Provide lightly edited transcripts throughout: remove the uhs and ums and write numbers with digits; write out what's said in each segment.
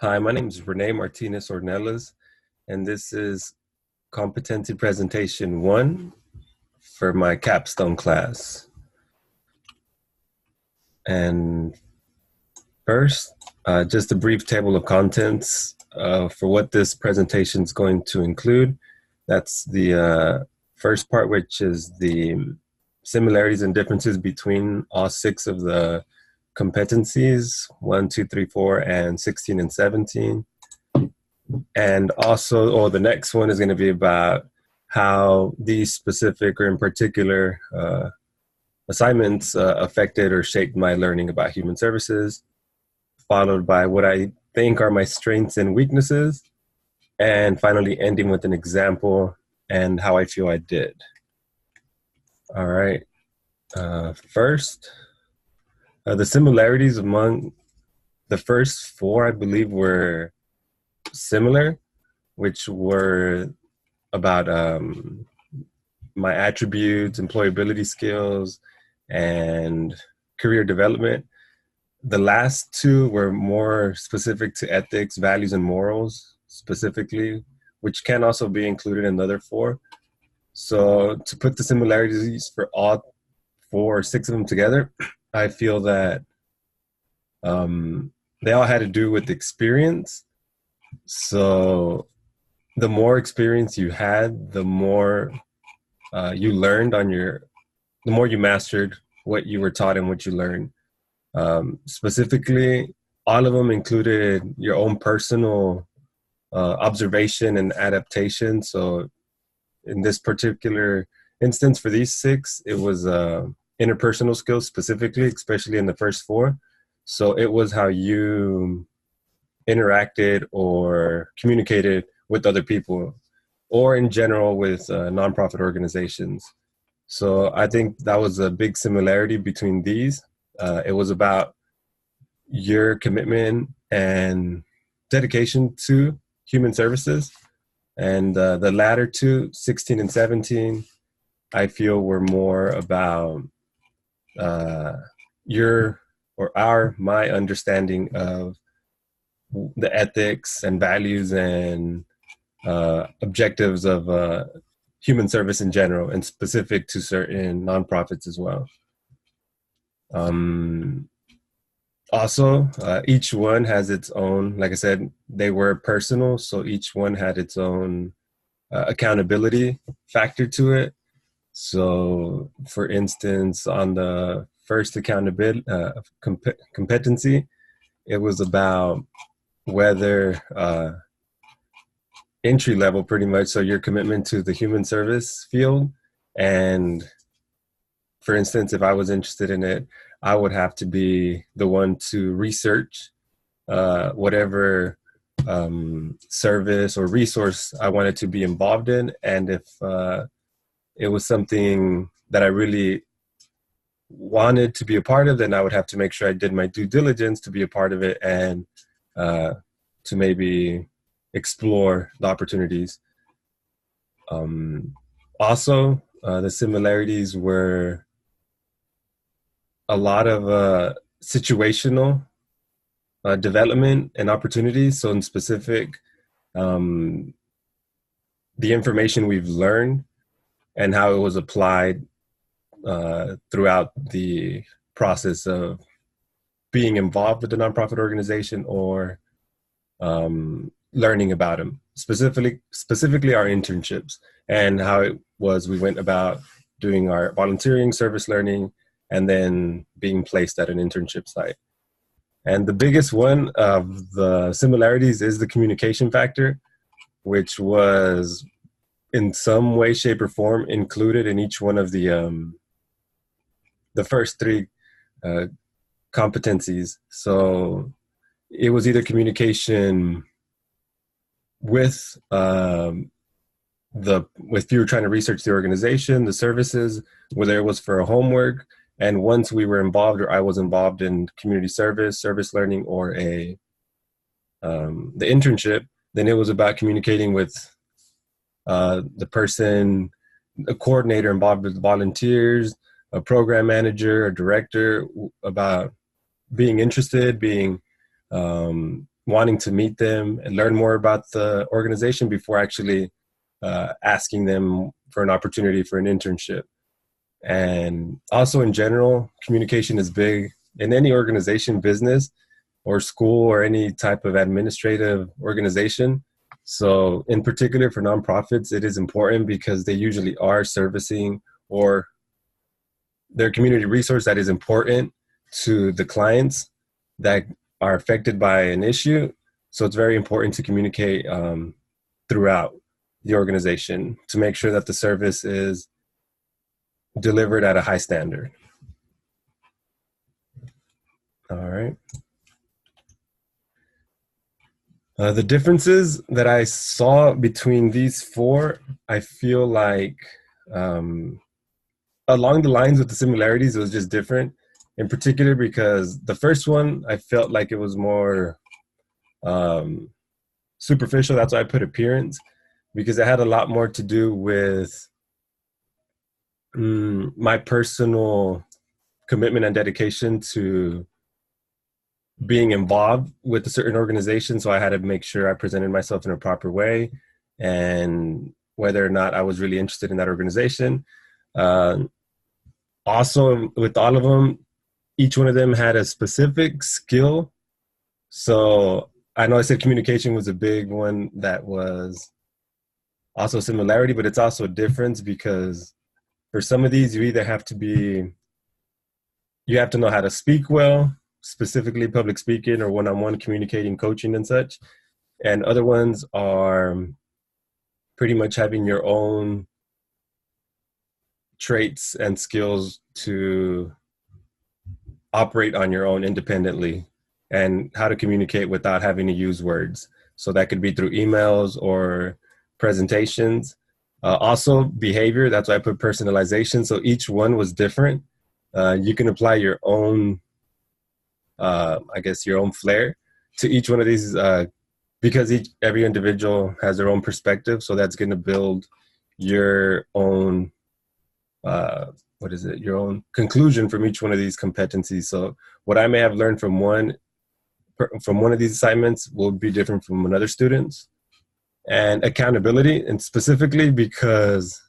Hi, my name is Renee Martinez Ornelas, and this is Competency Presentation 1 for my capstone class. And first, just a brief table of contents for what this presentation is going to include. That's the first part, which is the similarities and differences between all 6 of the competencies, 1, 2, 3, 4, and 16 and 17. And also, the next one is going to be about how these specific or in particular assignments affected or shaped my learning about human services, followed by what I think are my strengths and weaknesses, and finally ending with an example and how I feel I did. All right. First, the similarities among the first 4, I believe, were similar, which were about my attributes, employability skills, and career development. The last 2 were more specific to ethics, values, and morals specifically, which can also be included in the other 4. So to put the similarities for all 4 or 6 of them together, I feel that they all had to do with experience. So the more experience you had, the more you learned the more you mastered what you were taught and what you learned. Specifically, all of them included your own personal observation and adaptation. So in this particular instance for these 6, it was interpersonal skills specifically, especially in the first 4. So it was how you interacted or communicated with other people, or in general with nonprofit organizations. So I think that was a big similarity between these. It was about your commitment and dedication to human services. And the latter 2, 16 and 17, I feel were more about my understanding of the ethics and values and objectives of human service in general, and specific to certain nonprofits as well. Also, each one has its own, like I said, they were personal, so each one had its own accountability factor to it. So, for instance, on the first accountability competency, it was about whether entry level, pretty much, so your commitment to the human service field. And for instance, if I was interested in it, I would have to be the one to research whatever service or resource I wanted to be involved in. And if it was something that I really wanted to be a part of, then I would have to make sure I did my due diligence to be a part of it and to maybe explore the opportunities. Also, the similarities were a lot of situational development and opportunities. So in specific, the information we've learned and how it was applied throughout the process of being involved with the nonprofit organization or learning about them, specifically our internships and how it was we went about doing our volunteering, service learning, and then being placed at an internship site. And the biggest one of the similarities is the communication factor, which was in some way, shape, or form included in each one of the first 3 competencies. So it was either communication with if you were trying to research the organization, the services, whether it was for a homework, and once we were involved or I was involved in community service learning, or the internship, then it was about communicating with the person, a coordinator involved with volunteers, a program manager, a director, about being interested, being wanting to meet them and learn more about the organization before actually asking them for an opportunity for an internship. And also in general, communication is big in any organization, business or school or any type of administrative organization. So in particular for nonprofits, it is important because they usually are servicing or their community resource that is important to the clients that are affected by an issue. So it's very important to communicate throughout the organization to make sure that the service is delivered at a high standard. All right. The differences that I saw between these four, I feel like along the lines with the similarities, it was just different. In particular, because the first one, I felt like it was more superficial. That's why I put appearance, because it had a lot more to do with my personal commitment and dedication to being involved with a certain organization. So I had to make sure I presented myself in a proper way and whether or not I was really interested in that organization. Also, with all of them, each one of them had a specific skill. So I know I said communication was a big one that was also a similarity, but it's also a difference because for some of these, you either have to you have to know how to speak well, specifically public speaking or one-on-one communicating, coaching and such. And other ones are pretty much having your own traits and skills to operate on your own independently and how to communicate without having to use words. So that could be through emails or presentations. Also behavior, that's why I put personalization. So each one was different. You can apply your own, I guess, your own flair to each one of these because every individual has their own perspective. So that's going to build your own, your own conclusion from each one of these competencies. So what I may have learned from one of these assignments will be different from another student's. And accountability, and specifically because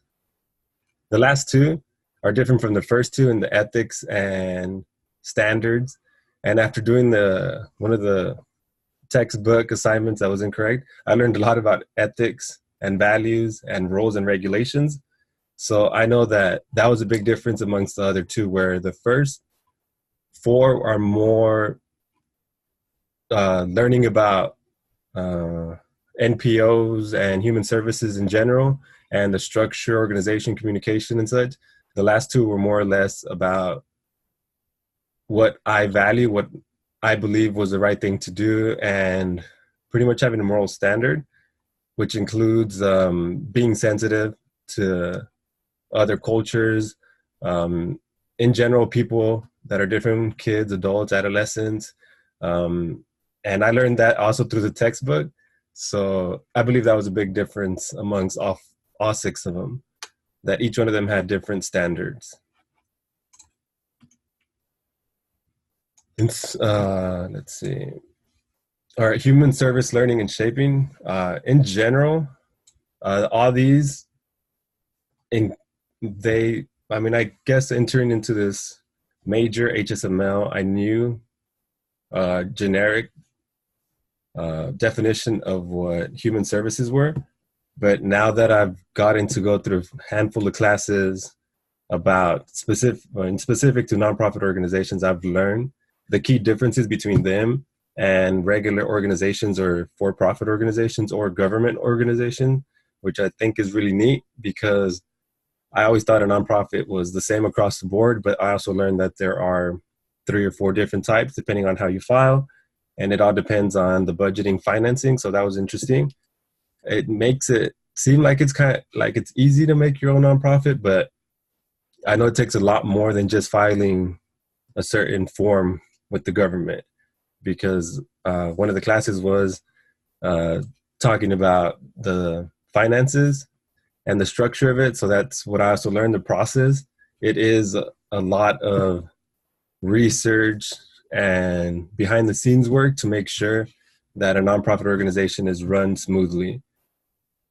the last two are different from the first two in the ethics and standards. And after doing one of the textbook assignments that was incorrect, I learned a lot about ethics and values and rules and regulations. So I know that that was a big difference amongst the other two, where the first four are more learning about NPOs and human services in general and the structure, organization, communication and such. The last two were more or less about what I value, what I believe was the right thing to do, and pretty much having a moral standard, which includes being sensitive to other cultures, in general, people that are different, kids, adults, adolescents. And I learned that also through the textbook. So I believe that was a big difference amongst all six of them, that each one of them had different standards. Let's see. All right, human service learning and shaping. In general, all these, I guess entering into this major HSML, I knew generic definition of what human services were. But now that I've gotten to go through a handful of classes about specific to nonprofit organizations, I've learned the key differences between them and regular organizations or for-profit organizations or government organizations, which I think is really neat because I always thought a nonprofit was the same across the board, but I also learned that there are 3 or 4 different types depending on how you file, and it all depends on the budgeting, financing. So that was interesting. It makes it seem like it's kind of like it's easy to make your own nonprofit, but I know it takes a lot more than just filing a certain form with the government, because one of the classes was talking about the finances and the structure of it. So that's what I also learned, the process. It is a lot of research and behind the scenes work to make sure that a nonprofit organization is run smoothly.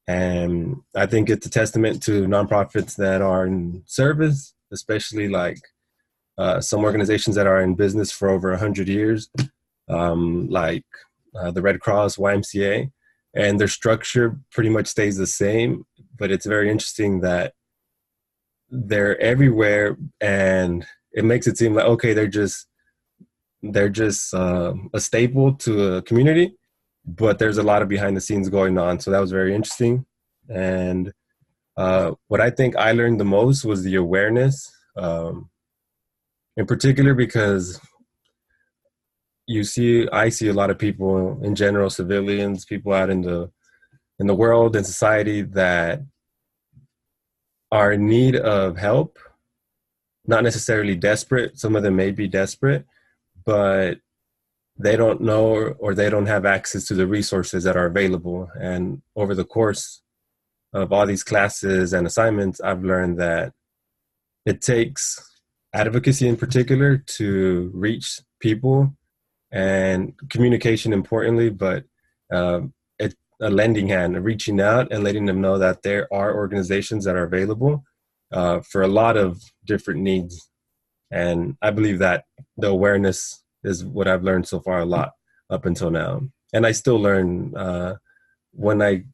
And I think it's a testament to nonprofits that are in service, especially like some organizations that are in business for over 100 years, like the Red Cross, YMCA, and their structure pretty much stays the same. But it's very interesting that they're everywhere, and it makes it seem like, okay, they're just a staple to a community, but there's a lot of behind the scenes going on. So that was very interesting. And what I think I learned the most was the awareness, in particular because I see a lot of people in general, civilians, people out in the world and society that are in need of help, not necessarily desperate. Some of them may be desperate, but they don't know or they don't have access to the resources that are available. And over the course of all these classes and assignments, I've learned that it takes advocacy in particular to reach people, and communication importantly, but it, a lending hand, reaching out and letting them know that there are organizations that are available for a lot of different needs. And I believe that the awareness is what I've learned so far a lot up until now. And I still learn when I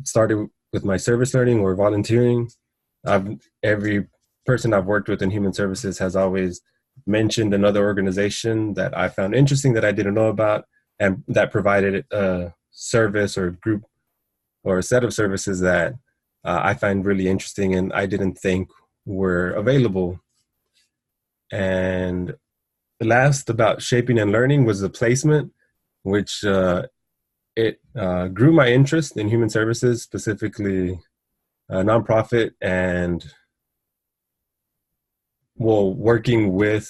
started with my service learning or volunteering. Every person I've worked with in human services has always mentioned another organization that I found interesting that I didn't know about, and that provided a service or group or a set of services that I find really interesting and I didn't think were available. And the last about shaping and learning was the placement, which it grew my interest in human services, specifically nonprofit and working with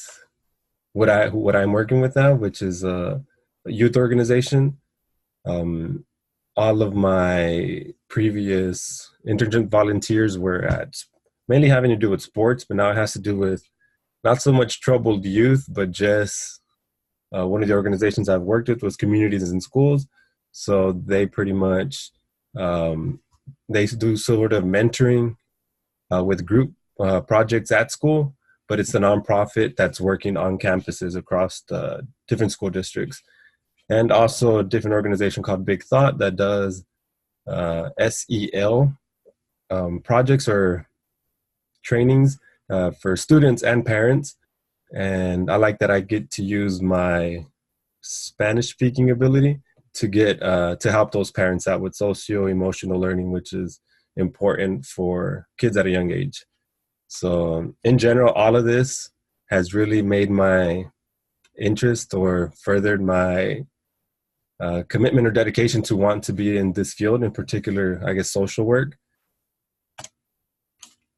what I'm working with now, which is a youth organization. Um, all of my previous internship volunteers were at mainly having to do with sports, but now it has to do with not so much troubled youth, but just one of the organizations I've worked with was communities and schools. So they pretty much they do sort of mentoring with group projects at school, but it's a nonprofit that's working on campuses across the different school districts. And also a different organization called Big Thought that does SEL projects or trainings for students and parents. And I like that I get to use my Spanish speaking ability to get to help those parents out with socio-emotional learning, which is important for kids at a young age. So in general, all of this has really made my interest or furthered my commitment or dedication to want to be in this field, in particular, I guess, social work.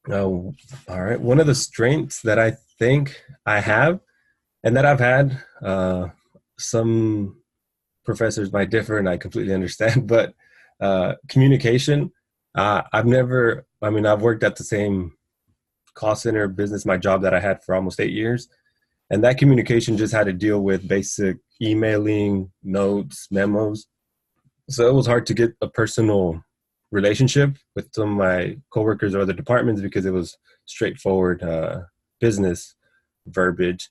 All right. One of the strengths that I think I have and that I've had, some professors might differ and I completely understand, but communication, I've worked at the same call center business, my job that I had for almost 8 years. And that communication just had to deal with basic emailing, notes, memos. So it was hard to get a personal relationship with some of my coworkers or other departments because it was straightforward business verbiage.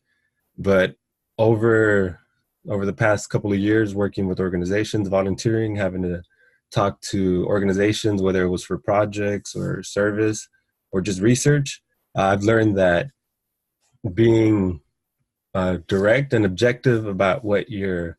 But over the past couple of years, working with organizations, volunteering, having to talk to organizations, whether it was for projects or service or just research, I've learned that being direct and objective about what your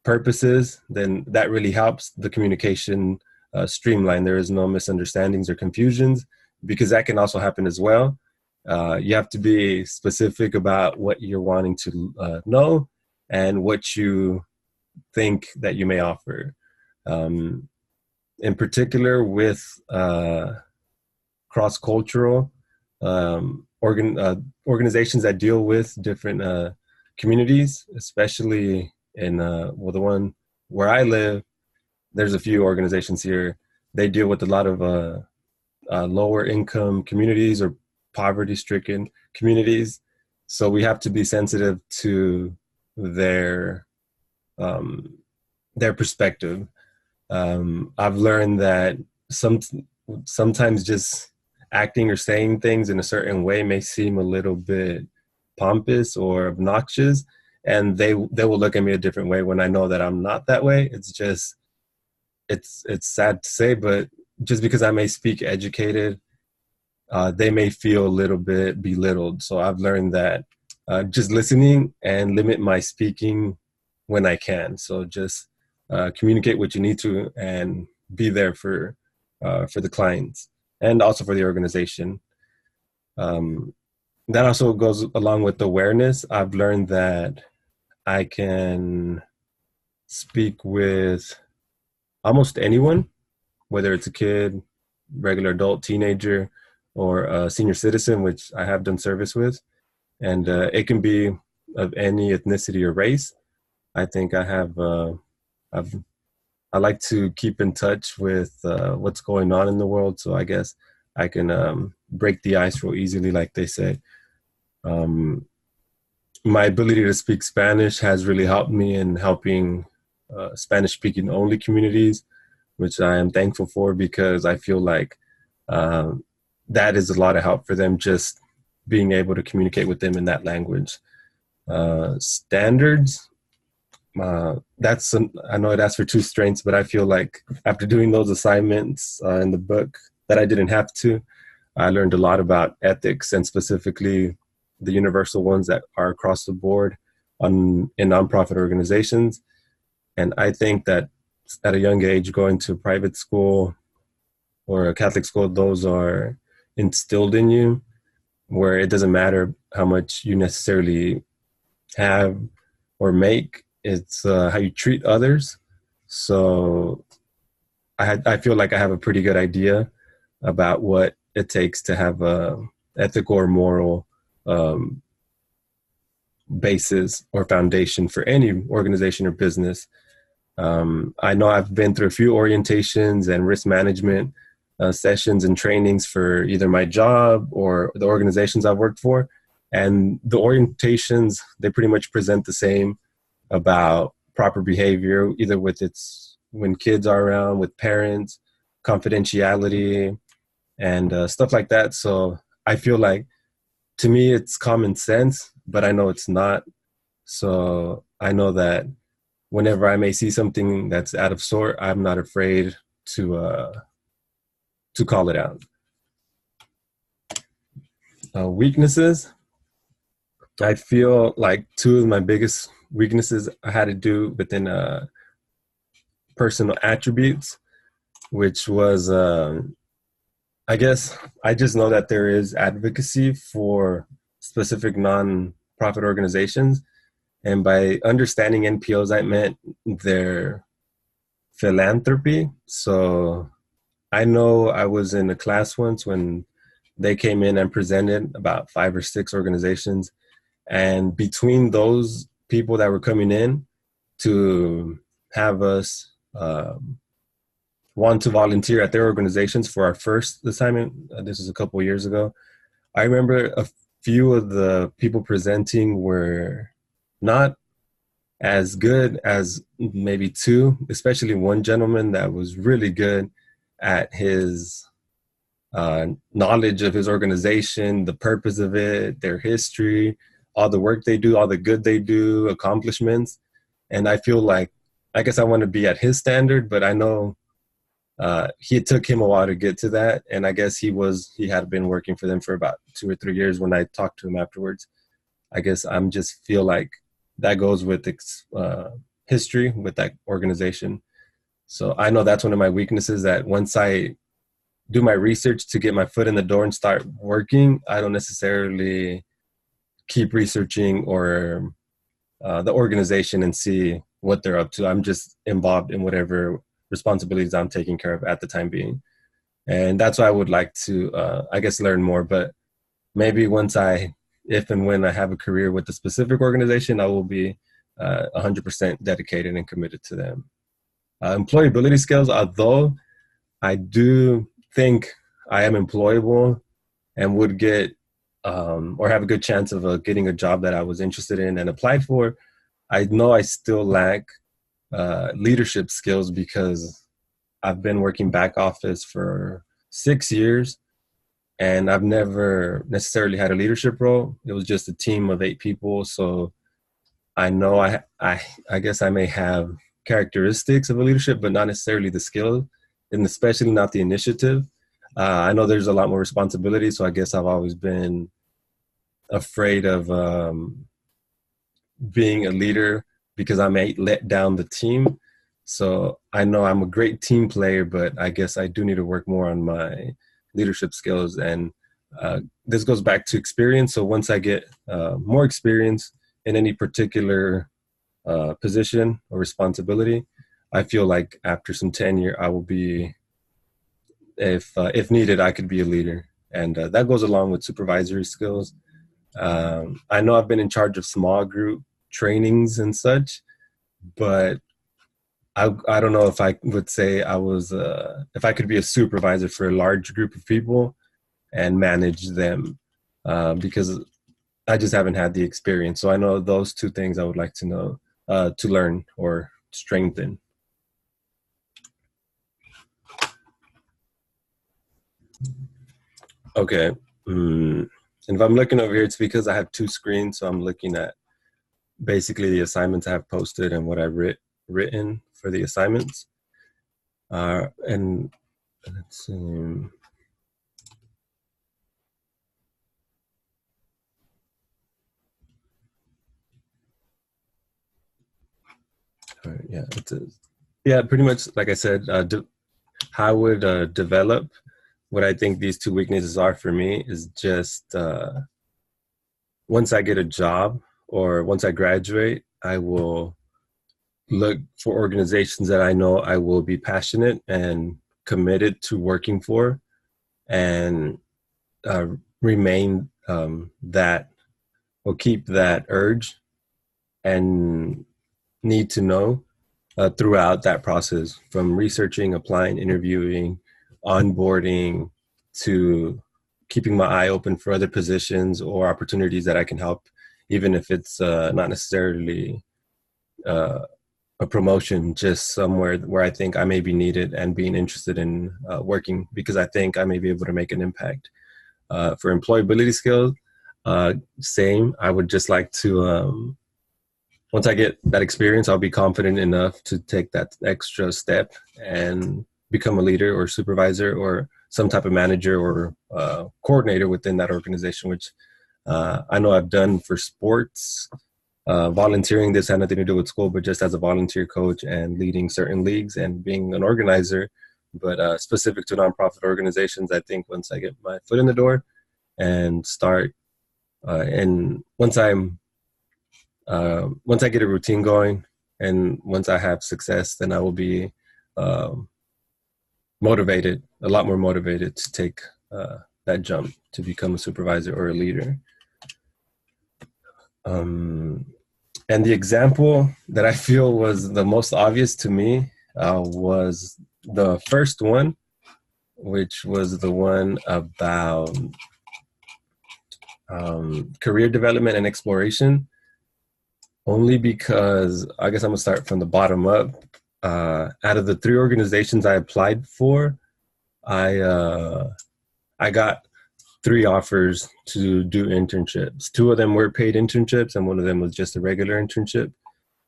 purpose is, then that really helps the communication streamline. There is no misunderstandings or confusions, because that can also happen as well. You have to be specific about what you're wanting to know and what you think that you may offer. In particular with cross-cultural organizations that deal with different communities, especially in the one where I live, there's a few organizations here. They deal with a lot of lower income communities or poverty stricken communities. So we have to be sensitive to their their perspective. I've learned that some sometimes just acting or saying things in a certain way may seem a little bit pompous or obnoxious, and they will look at me a different way when I know that I'm not that way. It's just it's sad to say, but just because I may speak educated, they may feel a little bit belittled. So I've learned that just listening and limit my speaking when I can. So just communicate what you need to and be there for the clients and also for the organization. Um, that also goes along with awareness. I've learned that I can speak with almost anyone, whether it's a kid, regular adult, teenager, or a senior citizen, which I have done service with. And it can be of any ethnicity or race. I think I've, I like to keep in touch with what's going on in the world. So I guess I can break the ice real easily, like they say. Um, my ability to speak Spanish has really helped me in helping Spanish speaking only communities, which I am thankful for because I feel like um, that is a lot of help for them, just being able to communicate with them in that language. Standards, I know it asks for two strengths, but I feel like after doing those assignments in the book that I didn't have to, I learned a lot about ethics and specifically the universal ones that are across the board in nonprofit organizations. And I think that at a young age, going to private school or a Catholic school, those are instilled in you, where it doesn't matter how much you necessarily have or make, it's how you treat others. So I feel like I have a pretty good idea about what it takes to have a ethical or moral um, basis or foundation for any organization or business. I know I've been through a few orientations and risk management sessions and trainings for either my job or the organizations I've worked for. And the orientations, they pretty much present the same about proper behavior, either with its when kids are around, with parents, confidentiality, and stuff like that. So I feel like to me it's common sense, but I know it's not. So I know that whenever I may see something that's out of sort, I'm not afraid to call it out. Weaknesses. I feel like two of my biggest weaknesses had to do within personal attributes, which was, I guess, I just know that there is advocacy for specific non-profit organizations. And by understanding NPOs, I meant their philanthropy. So I know I was in a class once when they came in and presented about 5 or 6 organizations. And between those people that were coming in to have us want to volunteer at their organizations for our first assignment, this was a couple of years ago, I remember a few of the people presenting were not as good as maybe two, especially one gentleman that was really good at his knowledge of his organization, the purpose of it, their history, all the work they do, all the good they do, accomplishments. And I feel like, I guess I want to be at his standard, but I know it took him a while to get to that. And I guess he had been working for them for about 2 or 3 years when I talked to him afterwards. I guess I'm just feel like that goes with history with that organization. So I know that's one of my weaknesses, that once I do my research to get my foot in the door and start working, I don't necessarily keep researching or the organization and see what they're up to. I'm just involved in whatever responsibilities I'm taking care of at the time being. And that's why I would like to, I guess, learn more. But maybe if and when I have a career with a specific organization, I will be 100% dedicated and committed to them. Employability skills, although I do think I am employable and would get or have a good chance of getting a job that I was interested in and applied for, I know I still lack leadership skills because I've been working back office for 6 years, and I've never necessarily had a leadership role. It was just a team of 8 people. So I know I guess I may have characteristics of a leadership, but not necessarily the skill, and especially not the initiative. I know there's a lot more responsibility, so I guess I've always been afraid of being a leader because I may let down the team. So I know I'm a great team player, but I guess I do need to work more on my leadership skills. And this goes back to experience. So once I get more experience in any particular position or responsibility, I feel like after some tenure, I will be, if needed, I could be a leader. And that goes along with supervisory skills. I know I've been in charge of small group trainings and such, but I don't know if I would say I was, if I could be a supervisor for a large group of people and manage them, because I just haven't had the experience. So I know those two things I would like to know, to learn or strengthen. Okay. And if I'm looking over here, it's because I have two screens. So I'm looking at basically the assignments I have posted and what I've written for the assignments. And let's see. All right, yeah, pretty much like I said, how I would develop what I think these two weaknesses are for me is just once I get a job or once I graduate, I will look for organizations that I know I will be passionate and committed to working for, and remain that, or keep that urge and need to know throughout that process, from researching, applying, interviewing, onboarding, to keeping my eye open for other positions or opportunities that I can help, even if it's not necessarily a promotion, just somewhere where I think I may be needed, and being interested in working because I think I may be able to make an impact. For employability skills, same. I would just like to, once I get that experience, I'll be confident enough to take that extra step and become a leader or supervisor or some type of manager or coordinator within that organization, which I know I've done for sports. Volunteering, this had nothing to do with school, but just as a volunteer coach and leading certain leagues and being an organizer. But specific to nonprofit organizations, I think once I get my foot in the door and start, and once I get a routine going, and once I have success, then I will be motivated, a lot more motivated to take that jump to become a supervisor or a leader. And the example that I feel was the most obvious to me was the first one, which was the one about career development and exploration. Only because I guess I'm gonna start from the bottom up. Out of the 3 organizations I applied for, I got 3 offers to do internships. 2 of them were paid internships, and 1 of them was just a regular internship,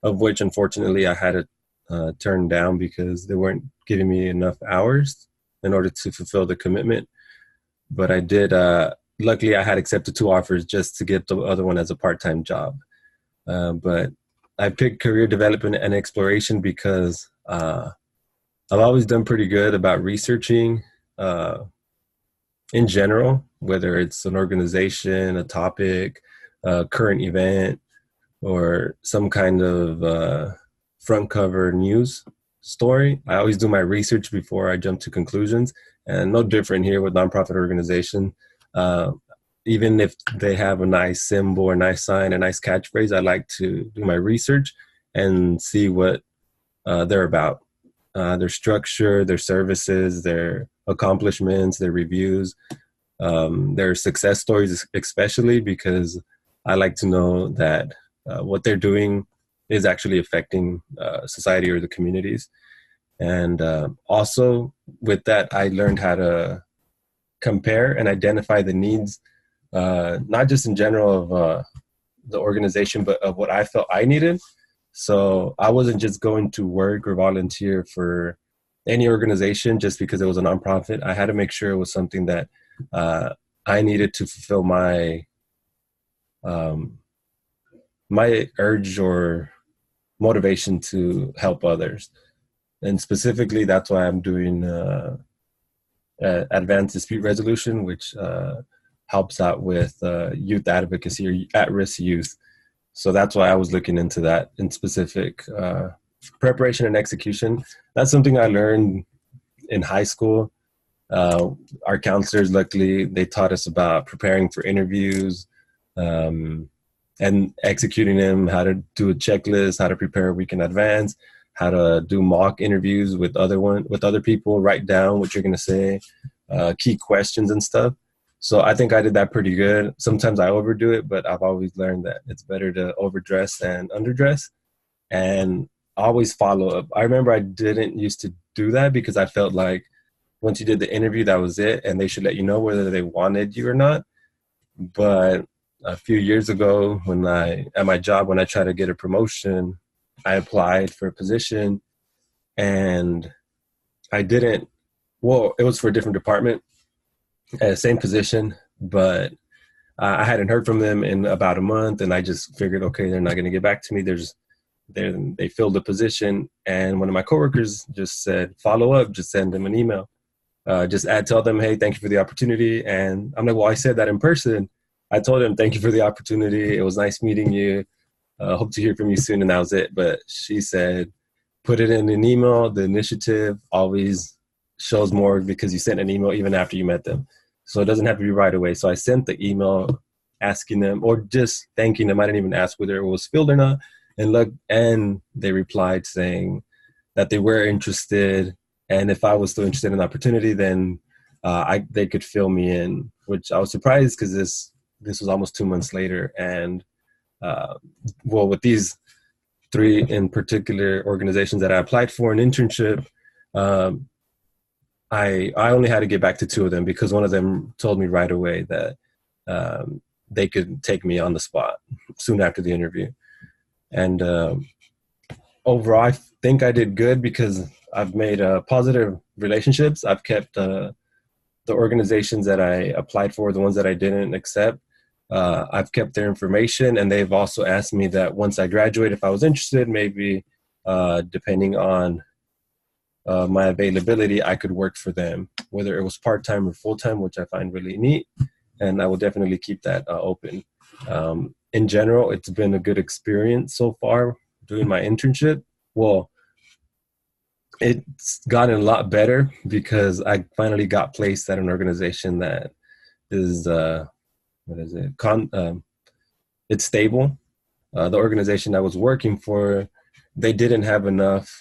of which unfortunately I had to turn down because they weren't giving me enough hours in order to fulfill the commitment. But I did, luckily I had accepted 2 offers just to get the other one as a part-time job. But I picked career development and exploration because I've always done pretty good about researching in general, whether it's an organization, a topic, a current event, or some kind of front cover news story. I always do my research before I jump to conclusions, and no different here with nonprofit organization. Even if they have a nice symbol, a nice sign, a nice catchphrase, I like to do my research and see what they're about. Their structure, their services, their accomplishments, their reviews, their success stories, especially because I like to know that what they're doing is actually affecting society or the communities. And also with that, I learned how to compare and identify the needs, not just in general of the organization, but of what I felt I needed. So I wasn't just going to work or volunteer for any organization just because it was a nonprofit. I had to make sure it was something that I needed to fulfill um, my urge or motivation to help others. And specifically, that's why I'm doing advanced dispute resolution, which helps out with youth advocacy or at-risk youth. So that's why I was looking into that in specific. Preparation and execution, that's something I learned in high school. Uh, our counselors, luckily, they taught us about preparing for interviews, um, and executing them, how to do a checklist, how to prepare a week in advance, how to do mock interviews with other people, write down what you're going to say, key questions and stuff. So I think I did that pretty good. Sometimes I overdo it, but I've always learned that it's better to overdress than underdress, and always follow up. I remember I didn't used to do that because I felt like once you did the interview, that was it, and they should let you know whether they wanted you or not. But a few years ago, at my job, when I tried to get a promotion, I applied for a position, and I didn't. Well, it was for a different department, same position, but I hadn't heard from them in about a month, and I just figured, okay, they're not going to get back to me. They filled the position, and one of my coworkers just said, follow up, just send them an email. Tell them, hey, thank you for the opportunity. And I'm like, well, I said that in person. I told him, thank you for the opportunity. It was nice meeting you. Hope to hear from you soon. And that was it. But she said, put it in an email. The initiative always shows more because you sent an email even after you met them. So it doesn't have to be right away. So I sent the email asking them, or just thanking them. I didn't even ask whether it was filled or not. And they replied saying that they were interested. And if I was still interested in the opportunity, then they could fill me in, which I was surprised because this was almost 2 months later. And with these three in particular organizations that I applied for an internship, I only had to get back to two of them because one of them told me right away that they could take me on the spot soon after the interview. And overall, I think I did good because I've made positive relationships. I've kept the organizations that I applied for, the ones that I didn't accept. I've kept their information, and they've also asked me that once I graduate, if I was interested, maybe depending on my availability, I could work for them, whether it was part-time or full-time, which I find really neat. And I will definitely keep that open. In general, it's been a good experience so far doing my internship. Well, it's gotten a lot better because I finally got placed at an organization that is, it's stable. The organization I was working for, they didn't have enough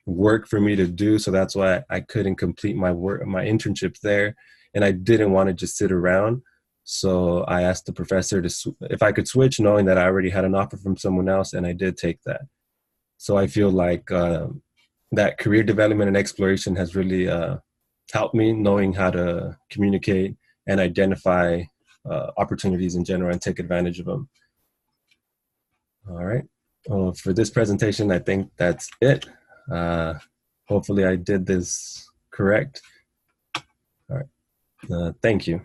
work for me to do, so that's why I couldn't complete my internships there, and I didn't want to just sit around. So I asked the professor if I could switch, knowing that I already had an offer from someone else, and I did take that. So I feel like that career development and exploration has really helped me, knowing how to communicate and identify opportunities in general and take advantage of them. All right. For this presentation, I think that's it. Hopefully I did this correct. All right. Thank you.